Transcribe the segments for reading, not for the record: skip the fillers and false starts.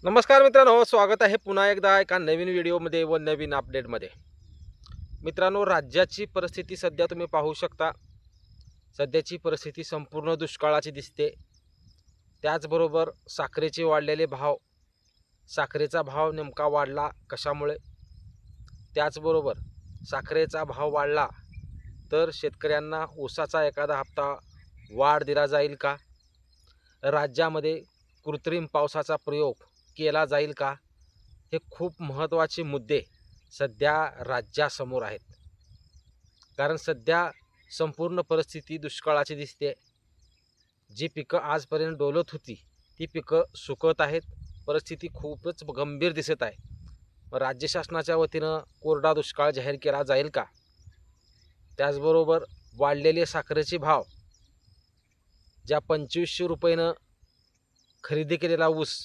नमस्कार मित्रांनो, स्वागत आहे पुन्हा एकदा एका नवीन व्हिडिओमध्ये व नवीन अपडेटमध्ये. मित्रांनो, राज्याची परिस्थिती सध्या तुम्ही पाहू शकता. सध्याची परिस्थिती संपूर्ण दुष्काळाची दिसते. त्याचबरोबर साखरेचे वाढलेले भाव, साखरेचा भाव नेमका वाढला कशामुळे? त्याचबरोबर साखरेचा भाव वाढला तर शेतकऱ्यांना ऊसाचा एखादा हप्ता वाढ दिला जाईल का? राज्यामध्ये कृत्रिम पावसाचा प्रयोग केला जाईल का? हे खूप महत्त्वाचे मुद्दे सध्या राज्यासमोर आहेत. कारण सध्या संपूर्ण परिस्थिती दुष्काळाची दिसते. जी पिकं आजपर्यंत डोलत होती ती पिकं सुकत आहेत. परिस्थिती खूपच गंभीर दिसत आहे. राज्य शासनाच्या वतीनं कोरडा दुष्काळ जाहीर केला जाईल का? त्याचबरोबर वाढलेले साखरेचे भाव, ज्या 2500 रुपयानं खरेदी केलेला ऊस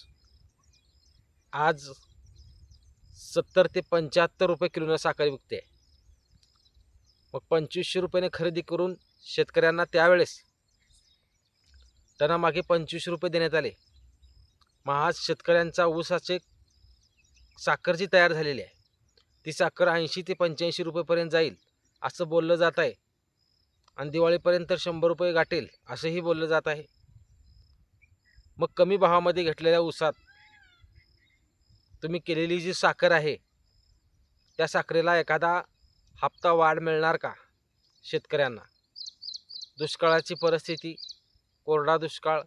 आज 70 ते 75 रुपये किलोनं साखर विकते. मग 2500 रुपयाने खरेदी करून शेतकऱ्यांना त्यावेळेस टनामागे 25 रुपये देण्यात आले. मग आज शेतकऱ्यांचा ऊसाचे साखर जी तयार झालेली आहे ती साखर 80 ते 85 रुपयेपर्यंत जाईल असं बोललं जात आहे. आणि दिवाळीपर्यंत 100 रुपये गाठेल असंही बोललं जात आहे. मग कमी भावामध्ये घेतलेल्या ऊसात तुम्ही केलेली जी साखर आहे त्या साखरेला एखादा हप्ता वाढ मिळणार का शेतकऱ्यांना? दुष्काळाची परिस्थिती, कोरडा दुष्काळ,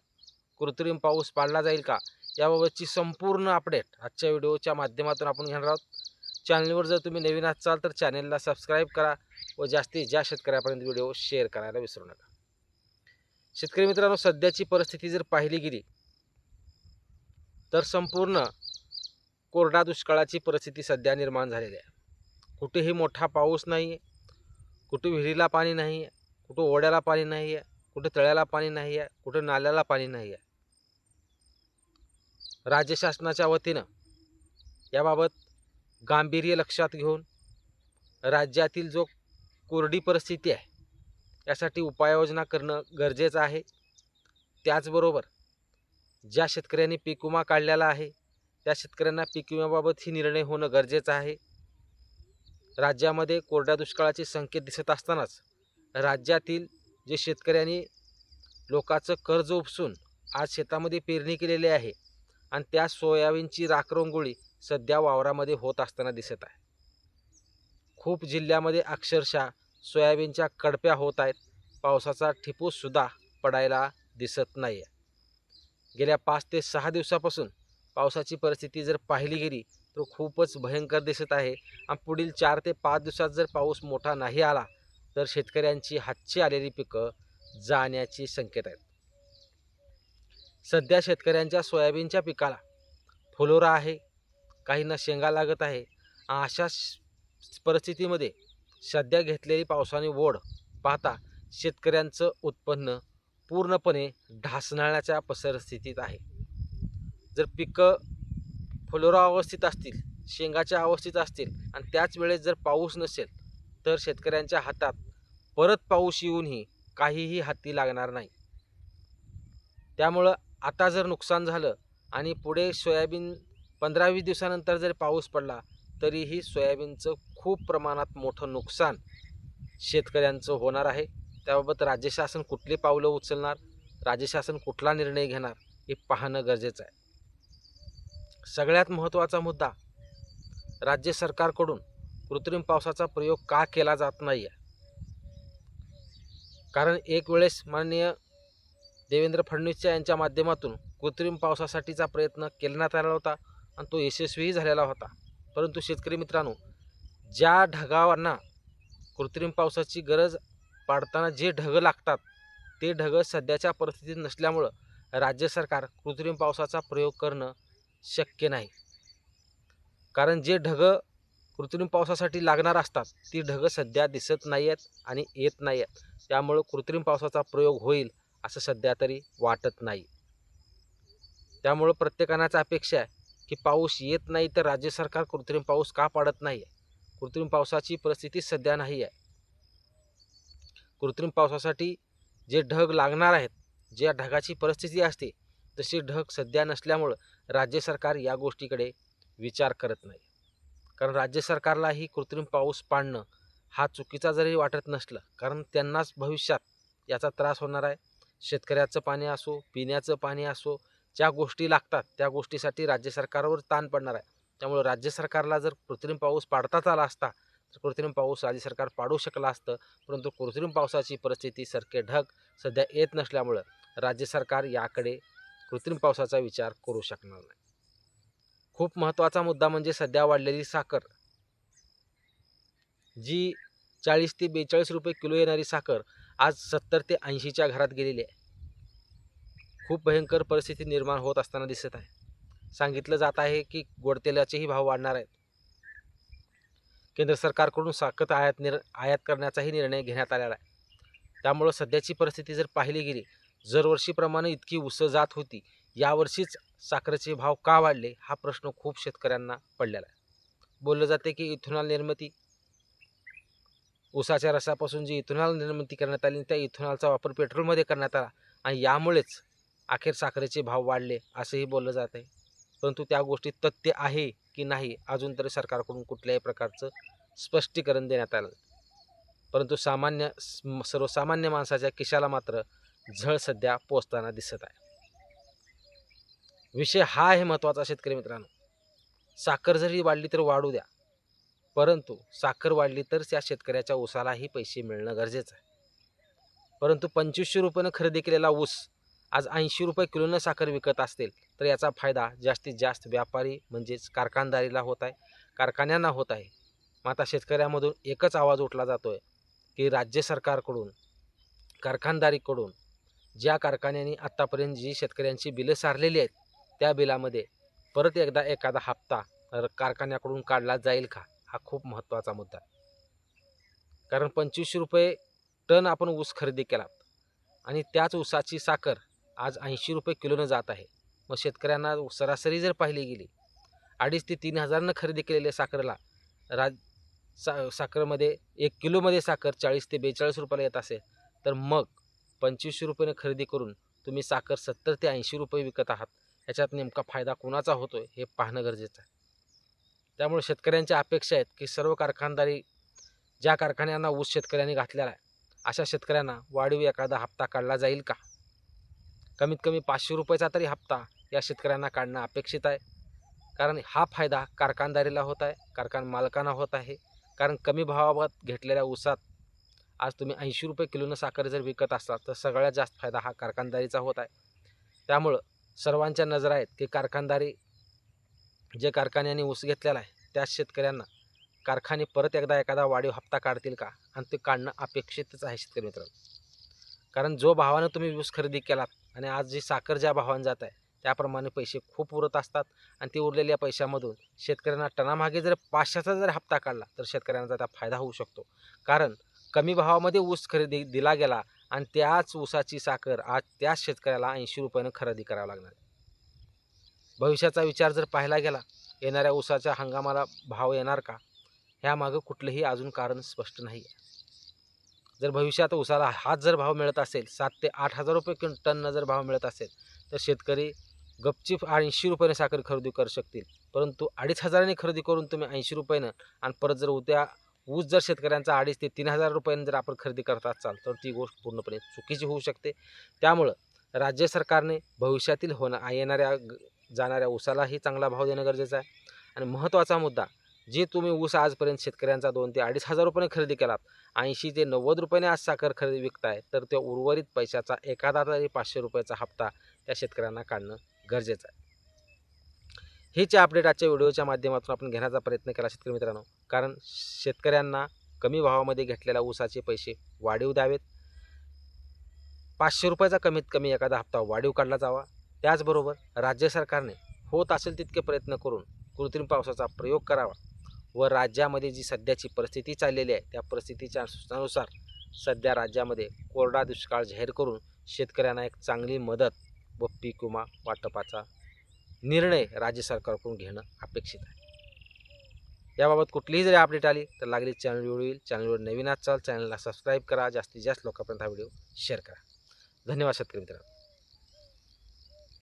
कृत्रिम पाऊस पाडला जाईल का, याबाबतची संपूर्ण अपडेट आजच्या व्हिडिओच्या माध्यमातून आपण घेणार आहोत. चॅनलवर जर तुम्ही नवीन असाल तर चॅनलला सबस्क्राईब करा व जास्तीत जास्त शेतकऱ्यापर्यंत व्हिडिओ शेअर करायला विसरू नका. शेतकरी मित्रांनो, सध्याची परिस्थिती जर पाहिली गेली तर संपूर्ण कोरडा दुष्काळाची परिस्थिती सध्या निर्माण झालेली आहे. कुठेही मोठा पाऊस नाही आहे, कुठे विहिरीला पाणी नाही आहे, कुठं ओढ्याला पाणी नाही आहे, कुठे तळ्याला पाणी नाही आहे, कुठे नाल्याला पाणी नाही आहे. राज्य शासनाच्या वतीनं याबाबत गांभीर्य लक्षात घेऊन राज्यातील जो कोरडी परिस्थिती आहे यासाठी उपाययोजना करणं गरजेचं आहे. त्याचबरोबर ज्या शेतकऱ्यांनी पीक विमा काढलेला आहे त्या शेतकऱ्यांना पीक विम्याबाबतही निर्णय होणं गरजेचं आहे. राज्यामध्ये कोरड्या दुष्काळाचे संकेत दिसत असतानाच राज्यातील जे शेतकऱ्यांनी लोकांचं कर्ज उपसून आज शेतामध्ये पेरणी केलेली आहे आणि त्या सोयाबीनची राखरंगोळी सध्या वावरामध्ये होत असताना दिसत आहे. खूप जिल्ह्यामध्ये अक्षरशः सोयाबीनच्या कडप्या होत आहेत. पावसाचा ठिपूसुद्धा पडायला दिसत नाही आहे. गेल्या 5 ते 6 दिवसापासून पावसाची परिस्थिती जर पाहिली गेली तर खूपच भयंकर दिसत आहे. आणि पुढील 4 ते 5 दिवसात जर पाऊस मोठा नाही आला तर शेतकऱ्यांची हातची आलेली पिकं जाण्याची संकेत आहेत. सध्या शेतकऱ्यांच्या सोयाबीनच्या पिकाला फुलोरा आहे, काहींना शेंगा लागत आहे. अशा परिस्थितीमध्ये सध्या घेतलेली पावसाने ओढ पाहता शेतकऱ्यांचं उत्पन्न पूर्णपणे ढासळण्याच्या परिस्थितीत आहे. जर पिकं फुलोरा अवस्थेत असतील, शेंगाच्या अवस्थेत असतील आणि त्याच वेळेस जर पाऊस नसेल तर शेतकऱ्यांच्या हातात परत पाऊस येऊनही काहीही हाती लागणार नाही. त्यामुळं आता जर नुकसान झालं आणि पुढे सोयाबीन 15-20 दिवसानंतर जर पाऊस पडला तरीही सोयाबीनचं खूप प्रमाणात मोठं नुकसान शेतकऱ्यांचं होणार आहे. त्याबाबत राज्य शासन कुठली पावलं उचलणार, राज्य शासन कुठला निर्णय घेणार हे पाहणं गरजेचं आहे. सगळ्यात महत्त्वाचा मुद्दा, राज्य सरकारकडून कृत्रिम पावसाचा प्रयोग का केला जात नाही आहे? कारण एक वेळेस माननीय देवेंद्र फडणवीस यांच्या माध्यमातून कृत्रिम पावसासाठीचा प्रयत्न करण्यात आला होता आणि तो यशस्वीही झालेला होता. परंतु शेतकरी मित्रांनो, ज्या ढगांना कृत्रिम पावसाची गरज पाडताना जे ढग लागतात ते ढग सध्याच्या परिस्थितीत नसल्यामुळं राज्य सरकार कृत्रिम पावसाचा प्रयोग करणं शक्य नाही. कारण जे ढग कृत्रिम पावसासाठी लागणार असतात ती ढग सध्या दिसत नाही आहेत आणि येत नाही आहेत. त्यामुळं कृत्रिम पावसाचा प्रयोग होईल असं सध्या तरी वाटत नाही. त्यामुळं प्रत्येकानाच अपेक्षा आहे की पाऊस येत नाही तर राज्य सरकार कृत्रिम पाऊस का पाडत नाही आहे? कृत्रिम पावसाची परिस्थिती सध्या नाही आहे. कृत्रिम पावसासाठी जे ढग लागणार आहेत, ज्या ढगाची परिस्थिती असते तशी ढग सध्या नसल्यामुळं राज्य सरकार या गोष्टीकडे विचार करत नाही. कारण राज्य सरकारलाही कृत्रिम पाऊस पाडणं हा चुकीचा जरी वाटत नसलं, कारण त्यांनाच भविष्यात याचा त्रास होणार आहे. शेतकऱ्याचं पाणी असो, पिण्याचं पाणी असो, ज्या गोष्टी लागतात त्या गोष्टीसाठी राज्य सरकारवर ताण पडणार आहे. त्यामुळे राज्य सरकारला जर कृत्रिम पाऊस पाडताच आला असता तर कृत्रिम पाऊस राज्य सरकार पाडू शकलं असतं. परंतु कृत्रिम पावसाची परिस्थिती सरके ढग सध्या येत नसल्यामुळं राज्य सरकार याकडे कृत्रिम पावसाचा विचार करू शकणार नाही. खूप महत्त्वाचा मुद्दा म्हणजे सध्या वाढलेली साखर, जी 40 ते 42 रुपये किलो येणारी साखर आज 70 ते 80च्या घरात गेलेली आहे. खूप भयंकर परिस्थिती निर्माण होत असताना दिसत आहे. सांगितलं जात आहे की गोड तेलाचेही भाव वाढणार आहेत. केंद्र सरकारकडून साखर आयात करण्याचाही निर्णय घेण्यात आलेला आहे. त्यामुळं सध्याची परिस्थिती जर पाहिली गेली, दरवर्षीप्रमाणे इतकी उसळ जात होती, यावर्षीच साखरेचे भाव का वाढले हा प्रश्न खूप शेतकऱ्यांना पडलेला आहे. बोललं जाते की इथेनॉल निर्मिती, ऊसाच्या रसापासून जी इथेनॉल निर्मिती करण्यात आली त्या इथेनॉलचा वापर पेट्रोलमध्ये करण्यात आला आणि यामुळेच अखेर साखरेचे भाव वाढले असंही बोललं जात आहे. परंतु त्या गोष्टीत तथ्य आहे की नाही अजून तरी सरकारकडून कुठल्याही प्रकारचं स्पष्टीकरण देण्यात आलं. परंतु सर्वसामान्य माणसाच्या खिशाला मात्र झळ सध्या पोचताना दिसत आहे. विषय हा आहे महत्त्वाचा शेतकरी मित्रांनो. साखर जरी वाढली तर वाढू द्या, परंतु साखर वाढली तर त्या शेतकऱ्याच्या ऊसालाही पैसे मिळणं गरजेचं आहे. परंतु 2500 रुपयानं खरेदी केलेला ऊस आज 80 रुपये किलोनं साखर विकत असतील तर याचा फायदा जास्तीत जास्त व्यापारी म्हणजेच कारखानदारीला होत आहे, कारखान्यांना होत आहे. मग आता शेतकऱ्यामधून एकच आवाज उठला जातोय की राज्य सरकारकडून, कारखानदारीकडून ज्या कारखान्यांनी आत्तापर्यंत जी शेतकऱ्यांची बिलं सारलेली आहेत त्या बिलामध्ये परत एकदा एखादा हप्ता कारखान्याकडून काढला जाईल का, हा खूप महत्त्वाचा मुद्दा आहे. कारण 2500 रुपये टन आपण ऊस खरेदी केला आणि त्याच ऊसाची साखर आज 80 रुपये किलोनं जात आहे. मग शेतकऱ्यांना सरासरी जर पाहिली गेली 2,500 ते 3,000नं खरेदी केलेल्या साखरेला साखरेमध्ये 1 किलोमध्ये साखर 40 ते 42 रुपयाला येत असेल तर मग 2500 रुपयानं खरेदी करून तुम्ही साखर 70 ते 80 रुपये विकत आहात. याच्यात नेमका फायदा कोणाचा होतोय हे पाहणं गरजेचं आहे. त्यामुळे शेतकऱ्यांच्या अपेक्षा आहेत की सर्व कारखानदारी ज्या कारखान्यांना ऊस शेतकऱ्यांनी घातलेला आहे अशा शेतकऱ्यांना वाढीव एखादा हप्ता काढला जाईल का. कमीत कमी 500 रुपयाचा तरी हप्ता या शेतकऱ्यांना काढणं अपेक्षित आहे. कारण हा फायदा कारखानदारीला होत आहे, कारखाना मालकांना होत आहे. कारण कमी भावात घेतलेल्या ऊसात आज तुम्ही 80 रुपये किलोनं साखर जर विकत असाल तर सगळ्यात जास्त फायदा हा कारखानदारीचा होत आहे. त्यामुळं सर्वांच्या नजर आहेत की कारखानदारी जे कारखान्याने ऊस घेतलेला आहे त्याच शेतकऱ्यांना कारखाने परत एकदा एखादा वाढीव हप्ता काढतील का, आणि ते काढणं अपेक्षितच आहे शेतकरी मित्रांनो. कारण जो भावानं तुम्ही ऊस खरेदी केलात आणि आज जी साखर ज्या भावानं जात आहे त्याप्रमाणे पैसे खूप उरत असतात आणि ते उरलेल्या पैशामधून शेतकऱ्यांना टनामागे जर 500चा जर हप्ता काढला तर शेतकऱ्यांचा त्याचा फायदा होऊ शकतो. कारण कमी भावामध्ये ऊस खरेदी दिला गेला आणि त्याच ऊसाची साखर आज त्याच शेतकऱ्याला 80 रुपयानं खरेदी करावं लागणार. भविष्याचा विचार जर पाहायला गेला, येणाऱ्या ऊसाच्या हंगामाला भाव येणार का, ह्यामागं कुठलंही अजून कारण स्पष्ट नाही आहे. जर भविष्यात ऊसाला हाच जर भाव मिळत असेल 7 ते 8,000 रुपये टननं जर भाव मिळत असेल तर शेतकरी गपचीप 80 रुपयाने साखर खरेदी करू शकतील. परंतु 2,500ने खरेदी करून तुम्ही 80 रुपयानं आणि परत जर उद्या ऊस जर शेतकऱ्यांचा 2,500 ते 3,000 रुपयानं जर आपण खरेदी करत असाल तर ती गोष्ट पूर्णपणे चुकीची होऊ शकते. त्यामुळं राज्य सरकारने भविष्यातील येणाऱ्या जाणाऱ्या ऊसालाही चांगला भाव देणं गरजेचं आहे. आणि महत्त्वाचा मुद्दा, जे तुम्ही ऊस आजपर्यंत शेतकऱ्यांचा 2,000 ते 2,500 रुपयाने खरेदी केलात, 80 ते 90 रुपयाने आज साखर खरेदी विकताय तर त्या उर्वरित पैशाचा एखादा तरी 500 रुपयाचा हप्ता त्या शेतकऱ्यांना काढणं गरजेचं आहे. हेच अपडेट आजच्या व्हिडिओच्या माध्यमातून आपण घेण्याचा प्रयत्न केला शेतकरी मित्रांनो. कारण शेतकऱ्यांना कमी भावामध्ये घेतलेल्या ऊसाचे पैसे वाढीव द्यावेत. 500 रुपयाचा कमीत कमी एखादा हप्ता वाढीव काढला जावा. त्याचबरोबर राज्य सरकारने होत असेल तितके प्रयत्न करून कृत्रिम पावसाचा प्रयोग करावा व राज्यामध्ये जी सध्याची परिस्थिती चाललेली आहे त्या परिस्थितीच्या सूचनानुसार सध्या राज्यामध्ये कोरडा दुष्काळ जाहीर करून शेतकऱ्यांना एक चांगली मदत व पीक विमा वाटपाचा निर्णय राज्य सरकारकडून घेणं अपेक्षित आहे. याबाबत कुठलीही जरी अपडेट आली तर लागलीच चॅनल होईल. चॅनलवर नवीन असाल चॅनलला सबस्क्राईब करा, जास्तीत जास्त लोकांपर्यंत हा व्हिडिओ शेअर करा. धन्यवाद शेतकरी मित्रांनो.